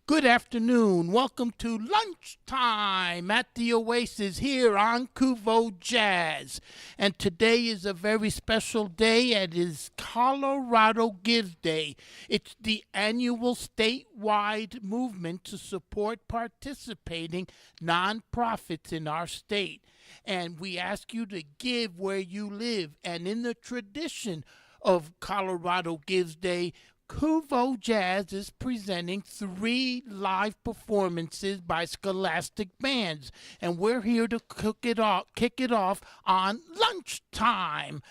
Good afternoon. Welcome to lunchtime at the Oasis here on KUVO Jazz. And today is a very special day. It is Colorado Gives Day. It's the annual statewide movement to support participating nonprofits in our state. And we ask you to give where you live. And in the tradition of Colorado Gives Day, KUVO Jazz is presenting 3 live performances by scholastic bands, and we're here to kick it off on lunchtime.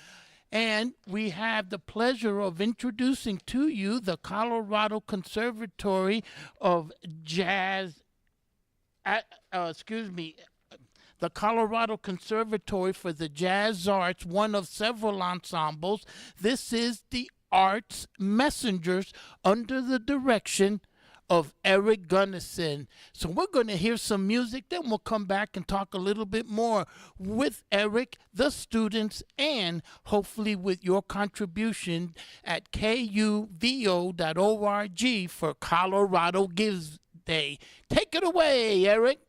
And we have the pleasure of introducing to you the Colorado Conservatory of Jazz, the Colorado Conservatory for the Jazz Arts, one of several ensembles. This is the Arts Messengers under the direction of Eric Gunnison. So we're going to hear some music, then we'll come back and talk a little bit more with Eric, the students, and hopefully with your contribution at KUVO.org for Colorado Gives Day. Take it away, Eric.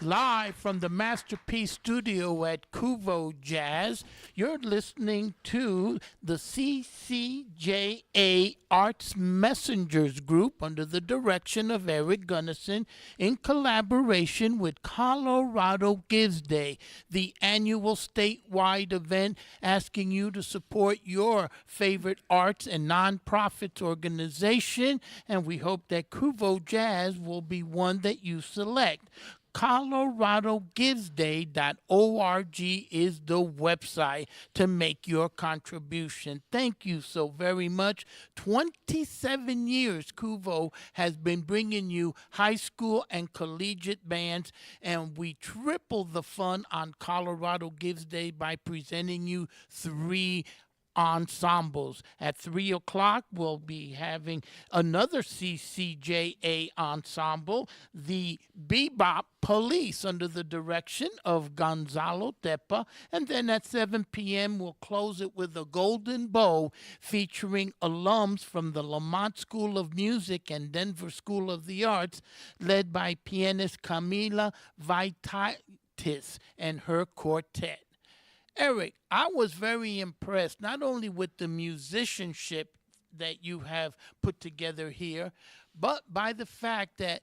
Live from the Masterpiece Studio at KUVO Jazz, you're listening to the CCJA Arts Messengers Group under the direction of Eric Gunnison in collaboration with Colorado Gives Day, the annual statewide event asking you to support your favorite arts and nonprofits organization, and we hope that KUVO Jazz will be one that you select. ColoradoGivesDay.org is the website to make your contribution. Thank you so very much. 27 years KUVO has been bringing you high school and collegiate bands, and we triple the fun on Colorado Gives Day by presenting you 3 ensembles. At 3 o'clock, we'll be having another CCJA ensemble, the Bebop Police, under the direction of Gonzalo Tepa. And then at 7 p.m., we'll close it with a Golden Bow featuring alums from the Lamont School of Music and Denver School of the Arts, led by pianist Camila Vaititis and her quartet. Eric, I was very impressed not only with the musicianship that you have put together here, but by the fact that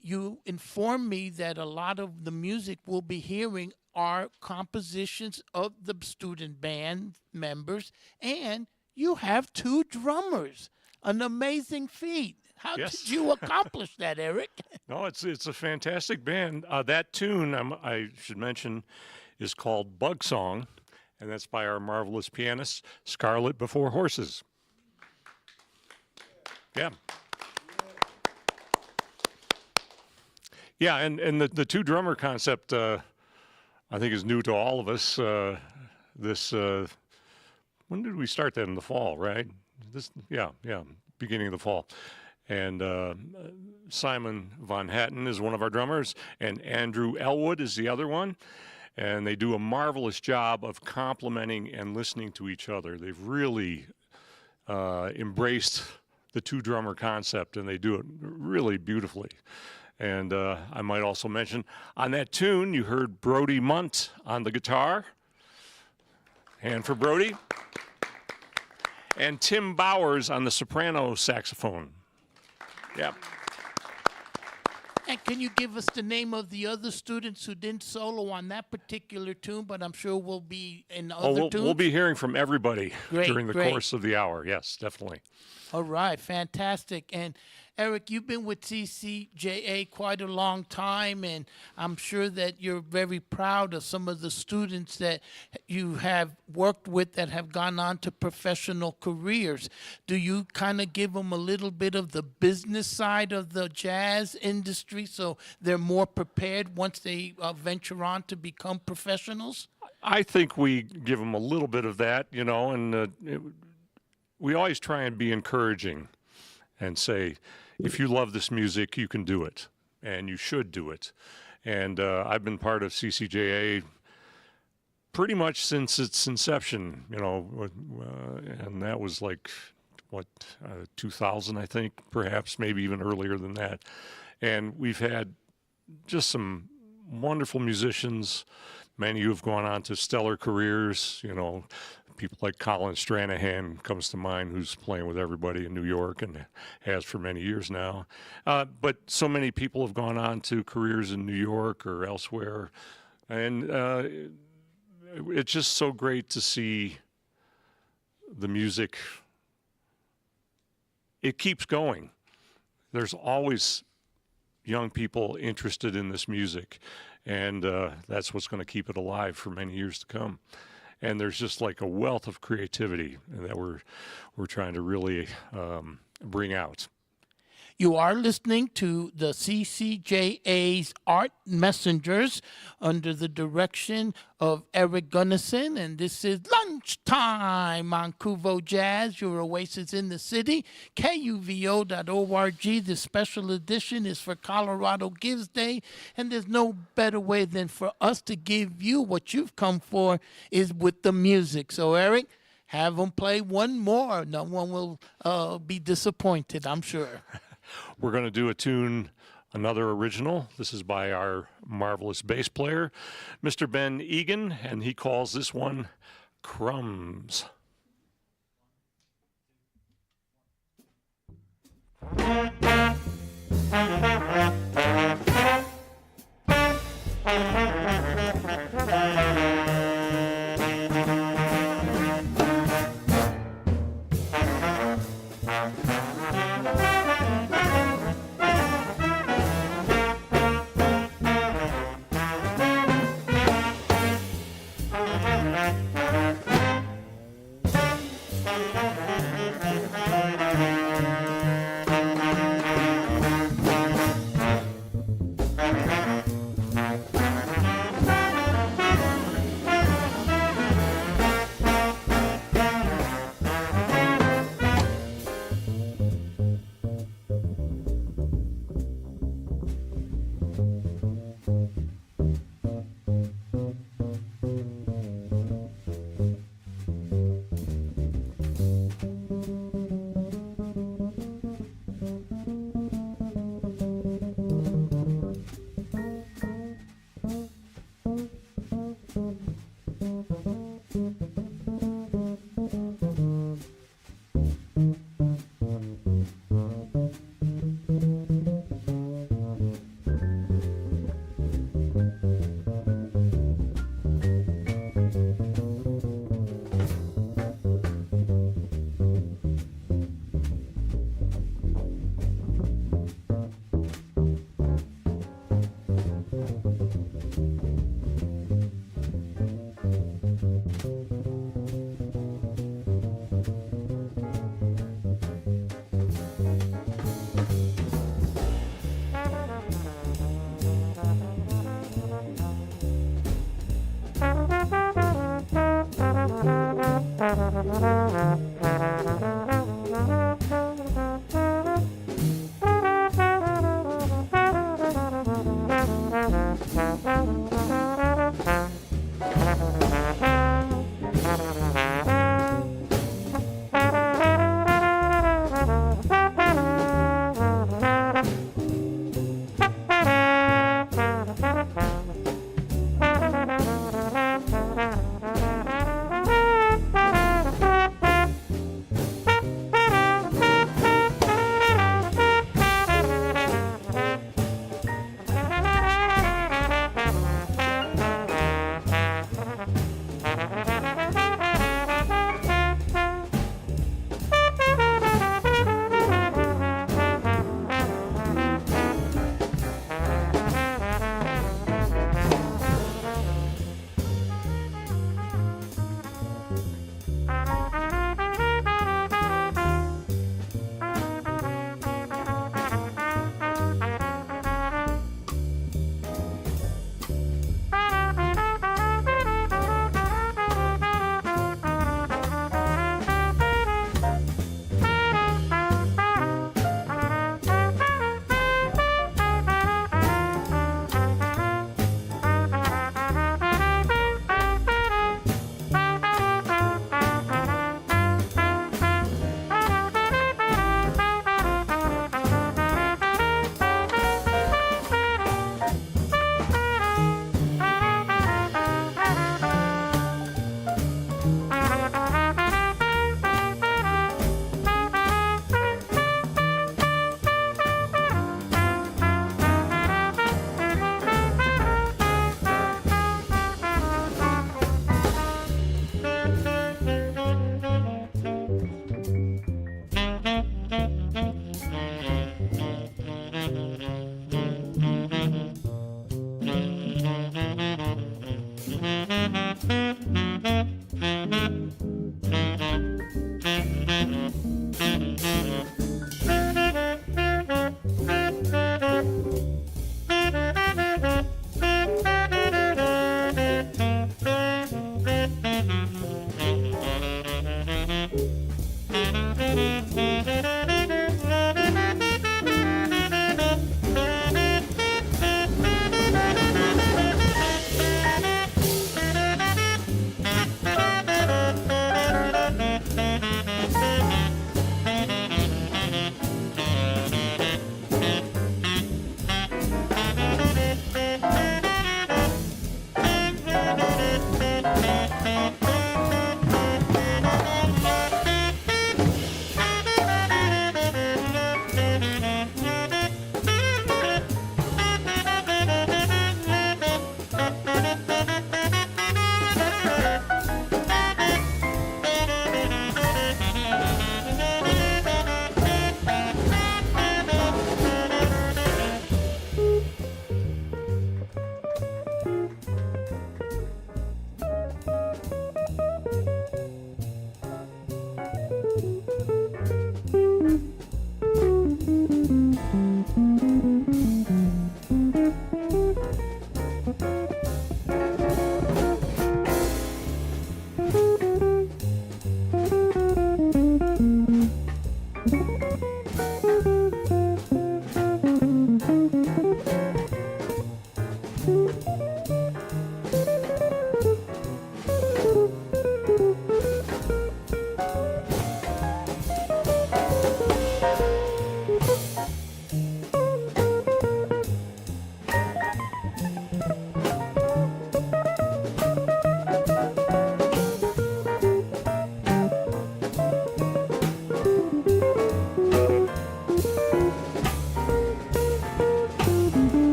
you informed me that a lot of the music we'll be hearing are compositions of the student band members, and you have 2 drummers. An amazing feat. How did you accomplish that, Eric? No, it's a fantastic band. That tune, I should mention, is called Bug Song, and that's by our marvelous pianist, Scarlet Before Horses. Yeah. Yeah, and the 2 drummer concept, I think, is new to all of us. When did we start that? In the fall, right? Beginning of the fall. And Simon Von Hatten is one of our drummers, and Andrew Elwood is the other one. And they do a marvelous job of complementing and listening to each other. They've really embraced the 2 drummer concept, and they do it really beautifully. And I might also mention, on that tune, you heard Brody Munt on the guitar. Hand for Brody. And Tim Bowers on the soprano saxophone. Yeah. And can you give us the name of the other students who didn't solo on that particular tune, but I'm sure we'll be in other tunes? We'll be hearing from everybody during the course of the hour. Yes, definitely. All right, fantastic. And Eric, you've been with CCJA quite a long time, and I'm sure that you're very proud of some of the students that you have worked with that have gone on to professional careers. Do you kind of give them a little bit of the business side of the jazz industry so they're more prepared once they venture on to become professionals? I think we give them a little bit of that, and we always try and be encouraging and say, if you love this music, you can do it, and you should do it. And I've been part of CCJA pretty much since its inception, and that was 2000, I think, perhaps, maybe even earlier than that. And we've had just some wonderful musicians. Many who have gone on to stellar careers, people like Colin Stranahan comes to mind, who's playing with everybody in New York and has for many years now. But so many people have gone on to careers in New York or elsewhere. And it's just so great to see the music. It keeps going. There's always young people interested in this music. And that's what's going to keep it alive for many years to come. And there's just like a wealth of creativity that we're trying to really bring out. You are listening to the CCJA's Art Messengers under the direction of Eric Gunnison, and this is Lunchtime on KUVO Jazz, your oasis in the city. KUVO.org. This special edition is for Colorado Gives Day, and there's no better way than for us to give you what you've come for is with the music. So, Eric, have them play one more. No one will be disappointed, I'm sure. We're going to do a tune Another original. This is by our marvelous bass player, Mr. Ben Egan, and he calls this one Crumbs.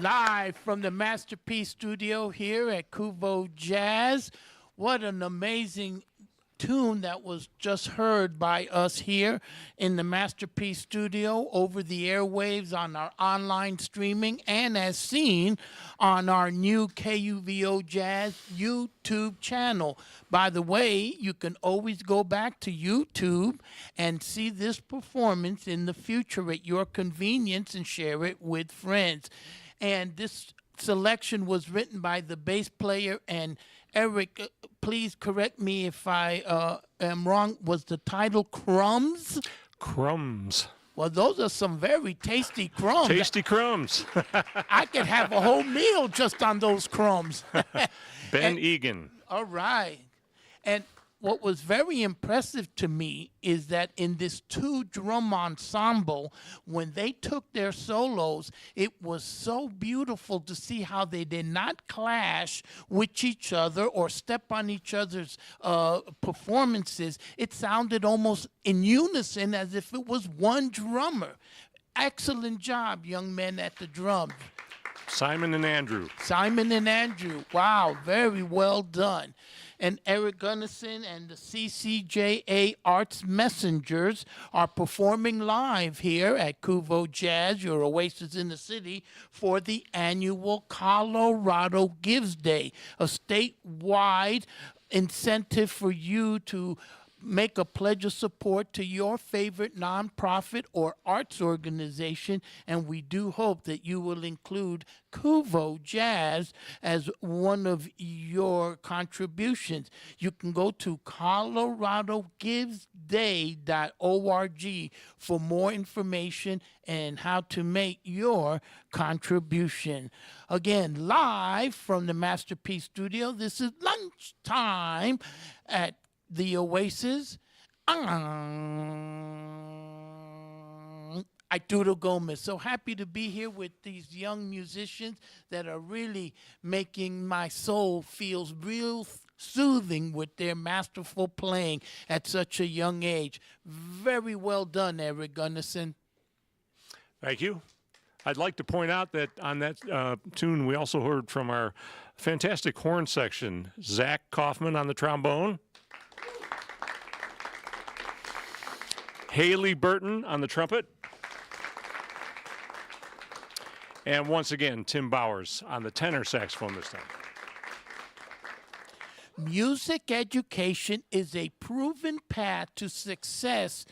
Live from the Masterpiece Studio here at KUVO Jazz. What an amazing tune that was just heard by us here in the Masterpiece Studio over the airwaves on our online streaming and as seen on our new KUVO Jazz YouTube channel. By the way, you can always go back to YouTube and see this performance in the future at your convenience and share it with friends. And this selection was written by the bass player, and Eric, please correct me if I am wrong. Was the title Crumbs? Crumbs. Well, those are some very tasty crumbs. Tasty crumbs. I could have a whole meal just on those crumbs. Ben Egan. All right. And what was very impressive to me is that in this two-drum ensemble, when they took their solos, it was so beautiful to see how they did not clash with each other or step on each other's performances. It sounded almost in unison as if it was one drummer. Excellent job, young men at the drums. Simon and Andrew. Simon and Andrew. Wow, very well done. And Eric Gunnison and the CCJA Arts Messengers are performing live here at KUVO Jazz, your oasis in the city, for the annual Colorado Gives Day, a statewide incentive for you to make a pledge of support to your favorite nonprofit or arts organization, and we do hope that you will include KUVO Jazz as one of your contributions. You can go to coloradogivesday.org for more information and how to make your contribution. Again, live from the Masterpiece Studio, this is lunchtime at the Oasis. Arturo Gomez. So happy to be here with these young musicians that are really making my soul feel real soothing with their masterful playing at such a young age. Very well done, Eric Gunnison. Thank you. I'd like to point out that on that tune, we also heard from our fantastic horn section, Zach Kaufman on the trombone, Haley Burton on the trumpet, and once again, Tim Bowers on the tenor saxophone this time. Music education is a proven path to success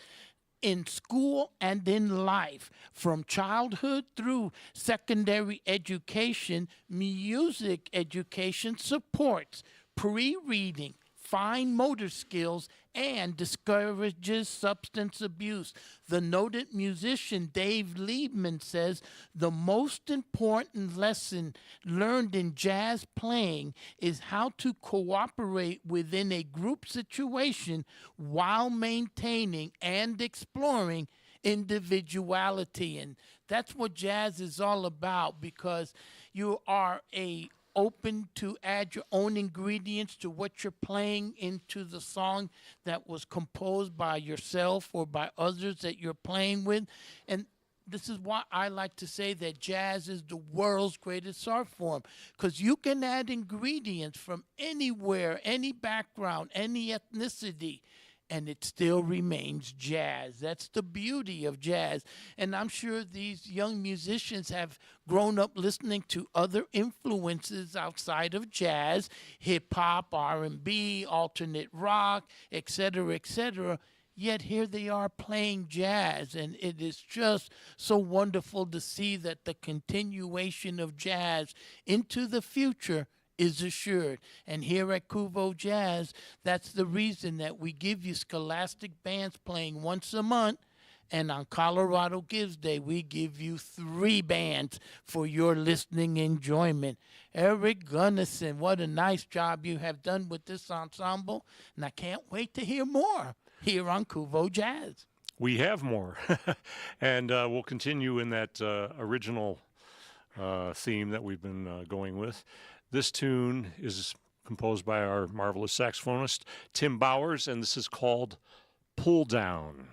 in school and in life. From childhood through secondary education, music education supports pre-reading, fine motor skills, and discourages substance abuse. The noted musician Dave Liebman says the most important lesson learned in jazz playing is how to cooperate within a group situation while maintaining and exploring individuality. And that's what jazz is all about, because you are open to add your own ingredients to what you're playing into the song that was composed by yourself or by others that you're playing with. And this is why I like to say that jazz is the world's greatest art form, because you can add ingredients from anywhere, any background, any ethnicity, and it still remains jazz. That's the beauty of jazz. And I'm sure these young musicians have grown up listening to other influences outside of jazz, hip-hop, R&B, alternate rock, etc., etc., yet here they are playing jazz. And it is just so wonderful to see that the continuation of jazz into the future is assured. And here at KUVO Jazz, that's the reason that we give you scholastic bands playing once a month. And on Colorado Gives Day, we give you 3 bands for your listening enjoyment. Eric Gunnison, what a nice job you have done with this ensemble. And I can't wait to hear more here on KUVO Jazz. We have more. And we'll continue in that original theme that we've been going with. This tune is composed by our marvelous saxophonist, Tim Bowers, and this is called Pull Down.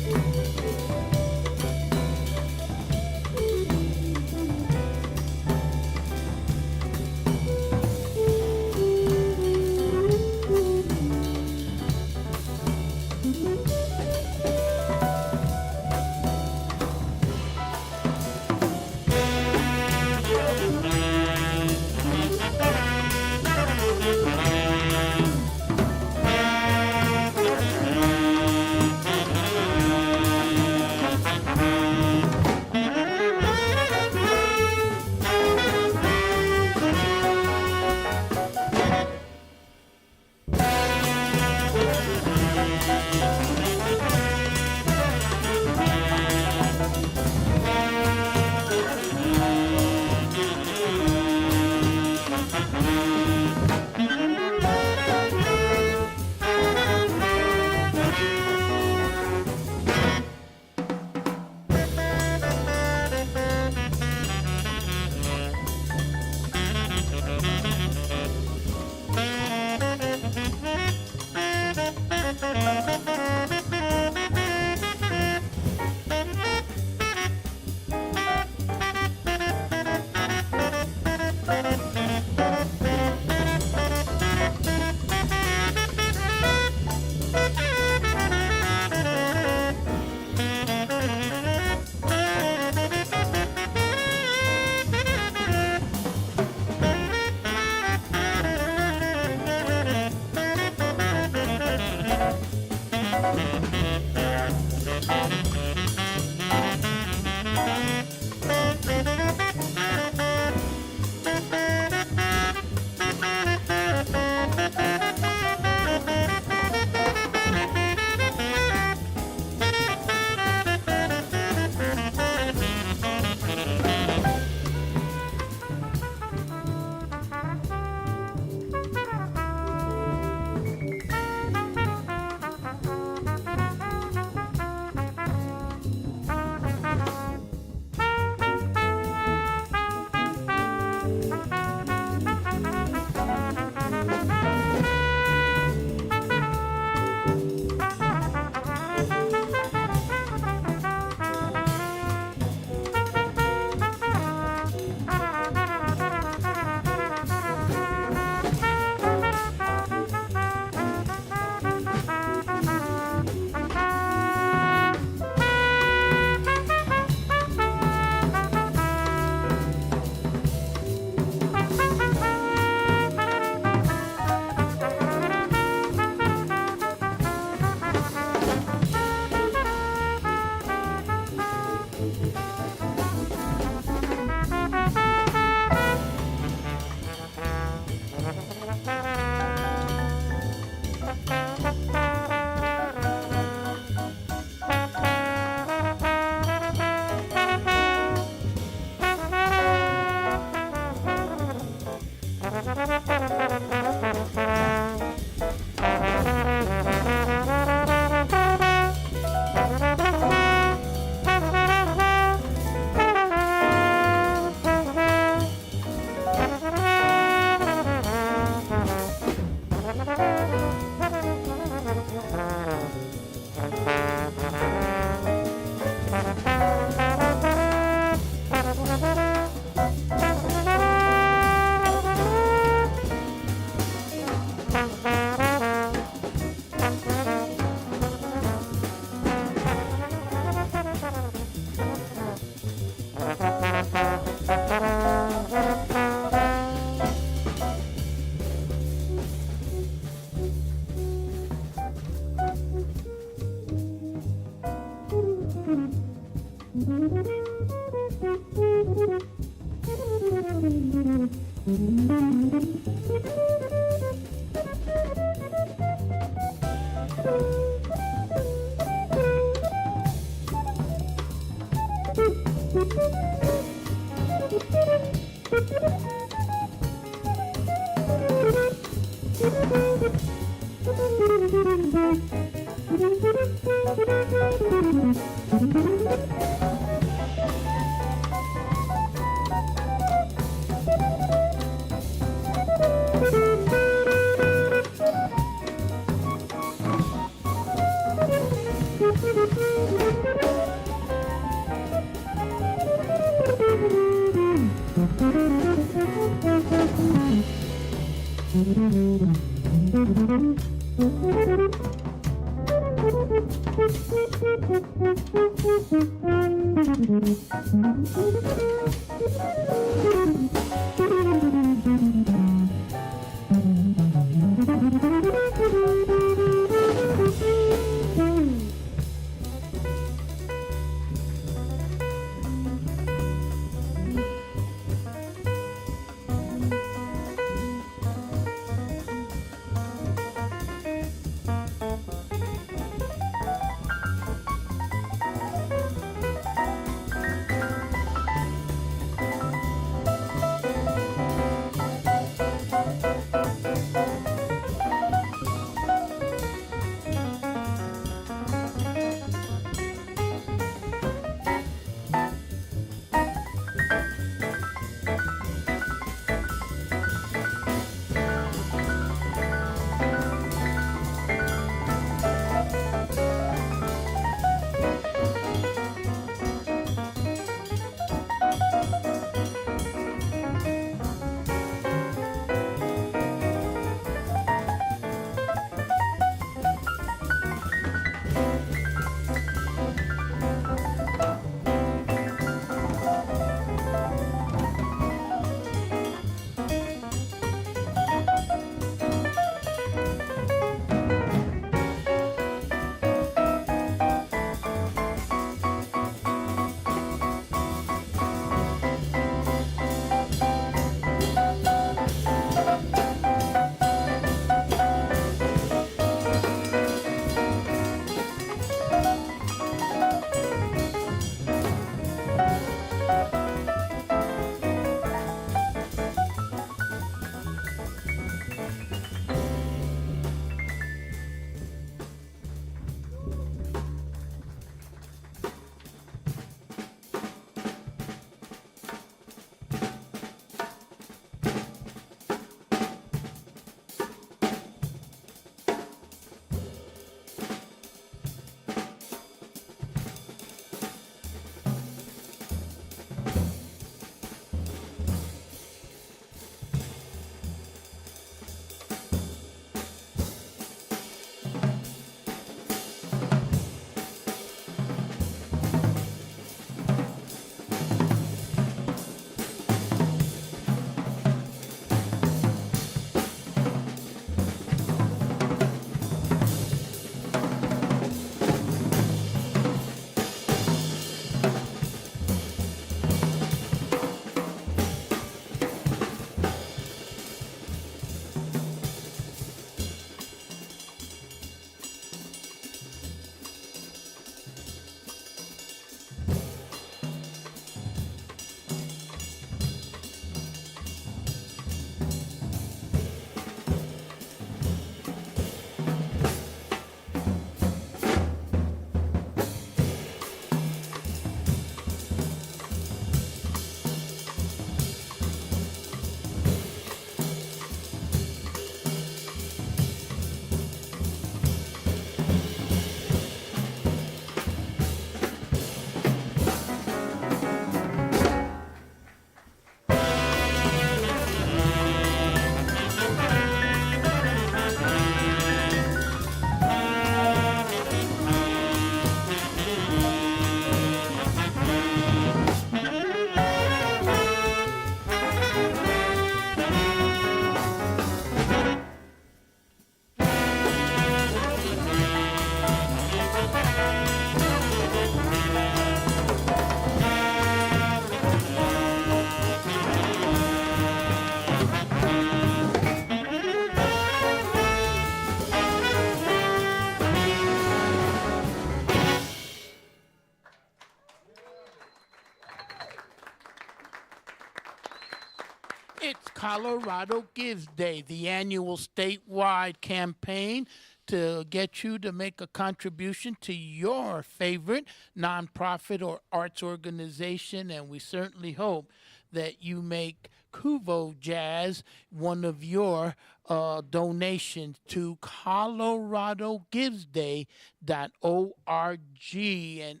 It's Colorado Gives Day, the annual statewide campaign to get you to make a contribution to your favorite nonprofit or arts organization. And we certainly hope that you make KUVO Jazz one of your donations to coloradogivesday.org. And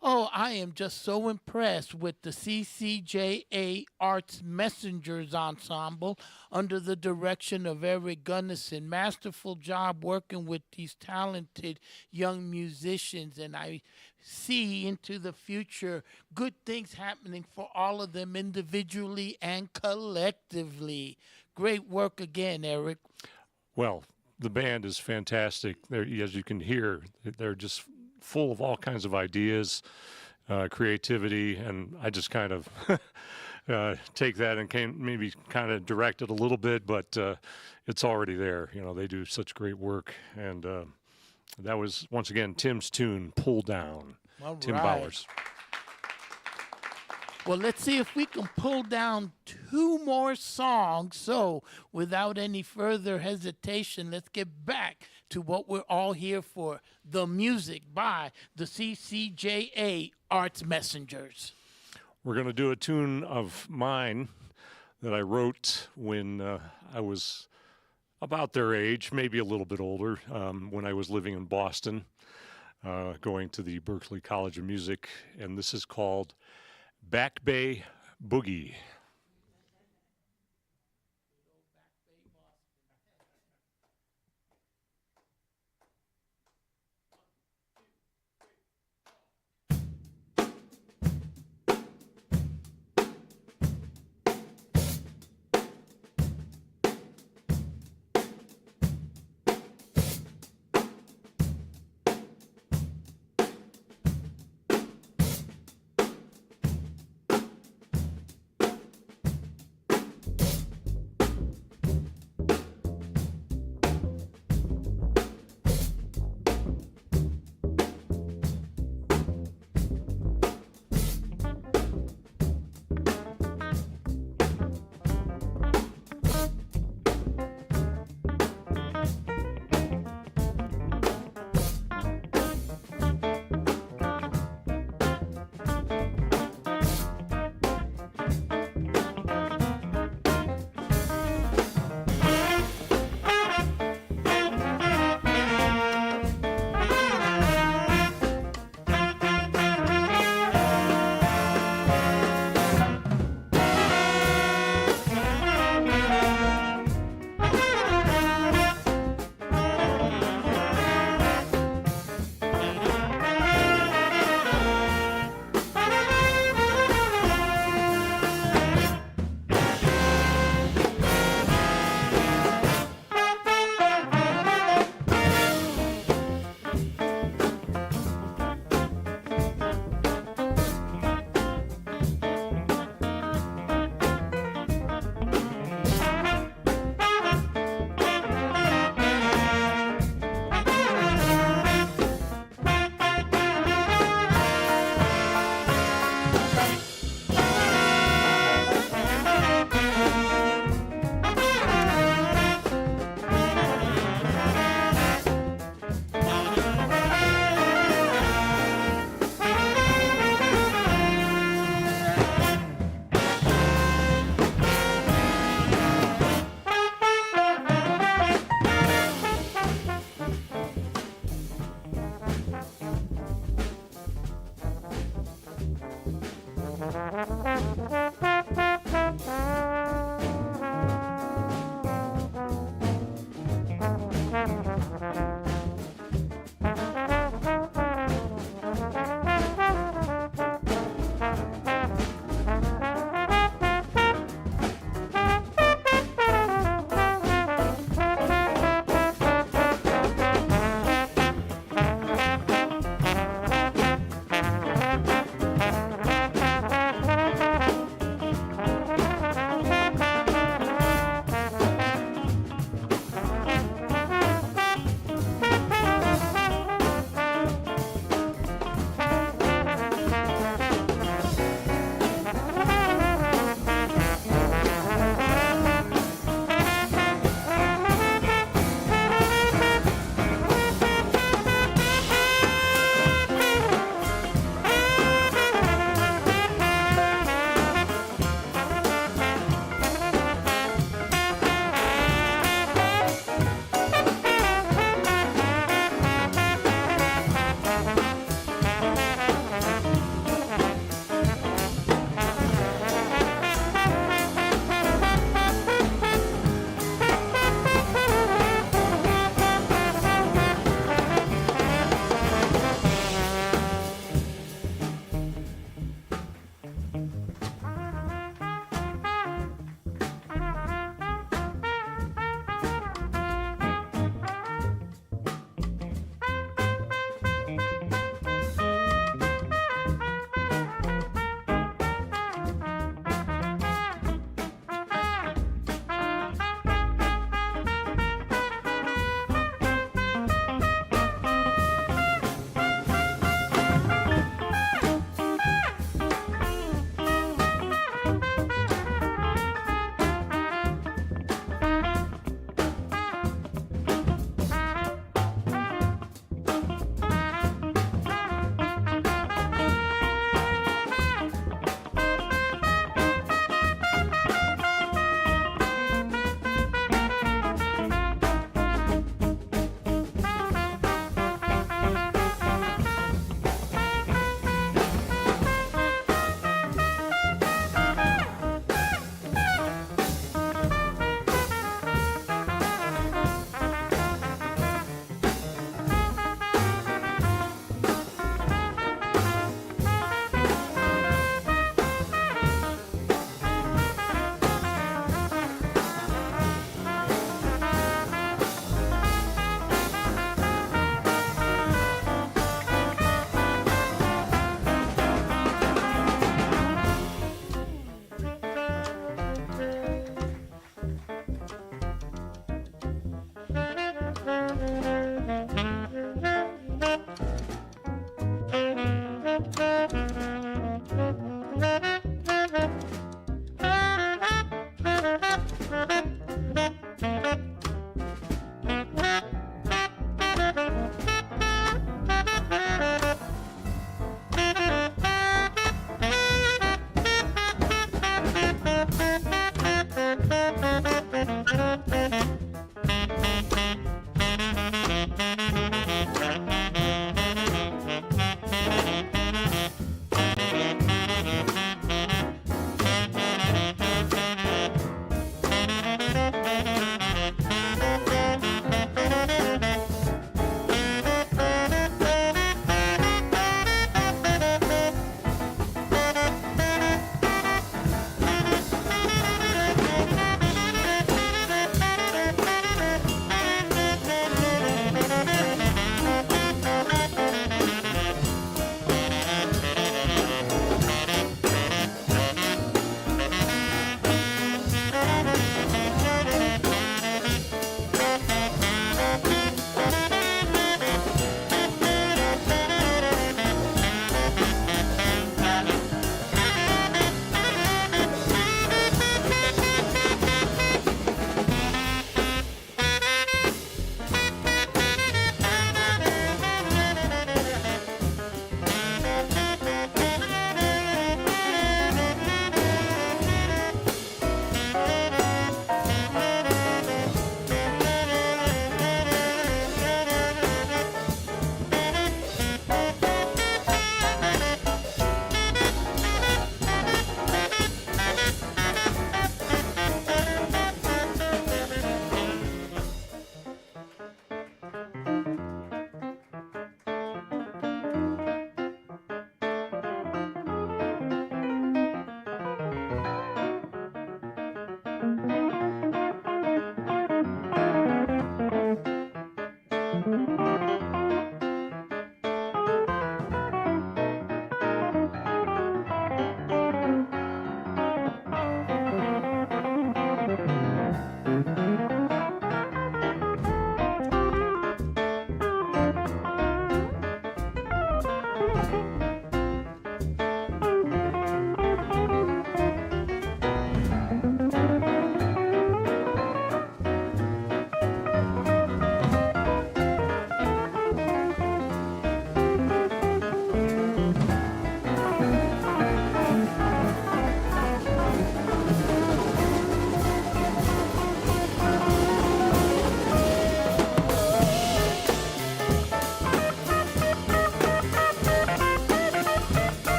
Oh, I am just so impressed with the CCJA Arts Messengers Ensemble under the direction of Eric Gunnison. Masterful job working with these talented young musicians, and I see into the future good things happening for all of them individually and collectively. Great work again, Eric. Well, the band is fantastic. As you can hear, they're just full of all kinds of ideas, creativity, and I just kind of take that and maybe kind of direct it a little bit, but it's already there. You know, they do such great work, and that was once again Tim's tune, "Pull Down." All Tim right. Bowers. Well, let's see if we can pull down two more songs. So, without any further hesitation, let's get back to what we're all here for, the music by the CCJA Arts Messengers. We're going to do a tune of mine that I wrote when I was about their age, maybe a little bit older, when I was living in Boston, going to the Berklee College of Music, and this is called Back Bay Boogie.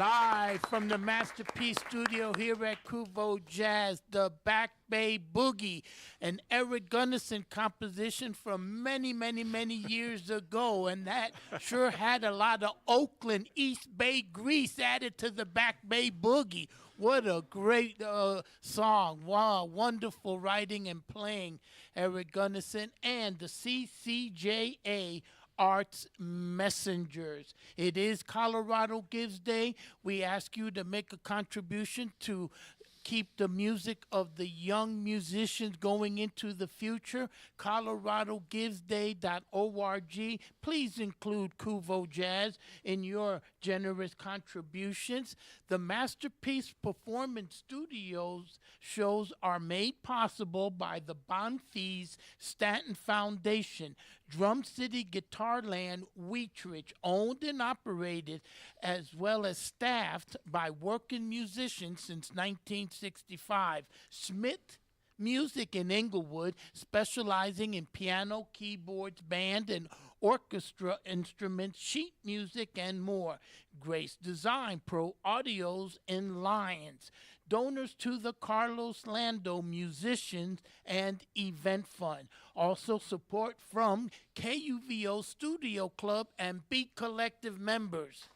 Live from the Masterpiece Studio here at KUVO Jazz, the Back Bay Boogie, an Eric Gunnison composition from many, many, many years ago. And that sure had a lot of Oakland, East Bay grease added to the Back Bay Boogie. What a great song. Wow, wonderful writing and playing, Eric Gunnison and the CCJA Arts Messengers. It is Colorado Gives Day. We ask you to make a contribution to keep the music of the young musicians going into the future. ColoradoGivesDay.org. Please include KUVO Jazz in your generous contributions. The Masterpiece Performance Studios shows are made possible by the Bonfils Stanton Foundation, Drum City Guitarland, Wheatridge, owned and operated as well as staffed by working musicians since 1965. Smith Music in Inglewood, specializing in piano, keyboards, band, and orchestra instruments, sheet music, and more. Grace Design, Pro Audios in Lyons. Donors to the Carlos Lando Musicians and Event Fund. Also support from KUVO Studio Club and Beat Collective members.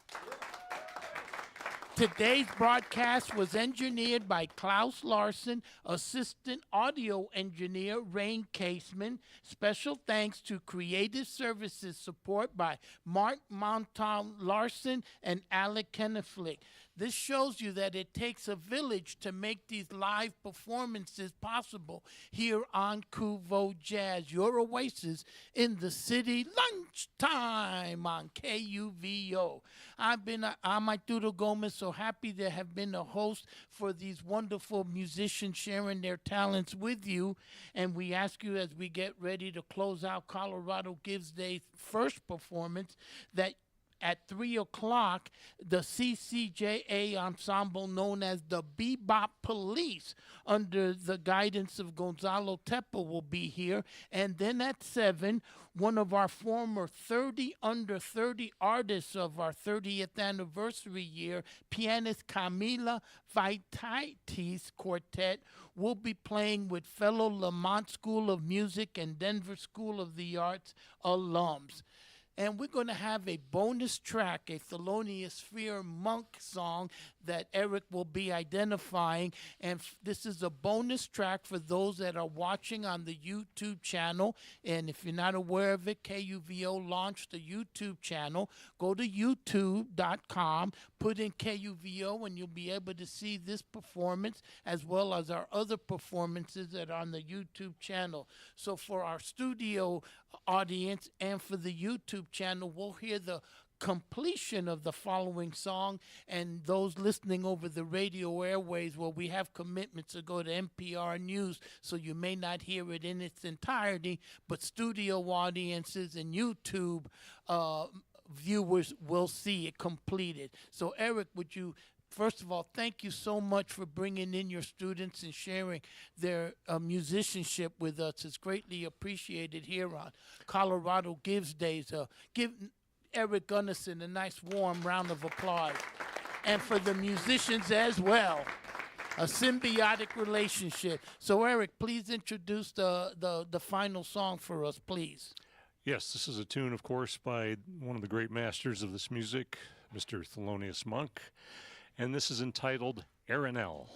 Today's broadcast was engineered by Klaus Larson, assistant audio engineer Rain Caseman. Special thanks to Creative Services support by Mark Montan Larson and Alec Kenneflick. This shows you that it takes a village to make these live performances possible here on KUVO Jazz, your oasis in the city. Lunchtime on KUVO. I'm Arturo Gomez, so happy to have been a host for these wonderful musicians sharing their talents with you. And we ask you as we get ready to close out Colorado Gives Day's first performance that at 3 o'clock, the CCJA ensemble known as the Bebop Police, under the guidance of Gonzalo Tepa, will be here. And then at 7, one of our former 30 under 30 artists of our 30th anniversary year, pianist Camila Vaitaitis Quartet, will be playing with fellow Lamont School of Music and Denver School of the Arts alums. And we're going to have a bonus track, a Thelonious Sphere Monk song that Eric will be identifying. And this is a bonus track for those that are watching on the YouTube channel. And if you're not aware of it, KUVO launched a YouTube channel. Go to youtube.com, put in KUVO, and you'll be able to see this performance as well as our other performances that are on the YouTube channel. So for our studio audience and for the YouTube channel, we'll hear the completion of the following song, and those listening over the radio airways, well, we have commitments to go to NPR News, so you may not hear it in its entirety, but studio audiences and YouTube viewers will see it completed. So Eric, would you first of all, thank you so much for bringing in your students and sharing their musicianship with us. It's greatly appreciated here on Colorado Gives Days. Give Eric Gunnison a nice warm round of applause. And for the musicians as well, a symbiotic relationship. So Eric, please introduce the final song for us, please. Yes, this is a tune, of course, by one of the great masters of this music, Mr. Thelonious Monk. And this is entitled Aranel.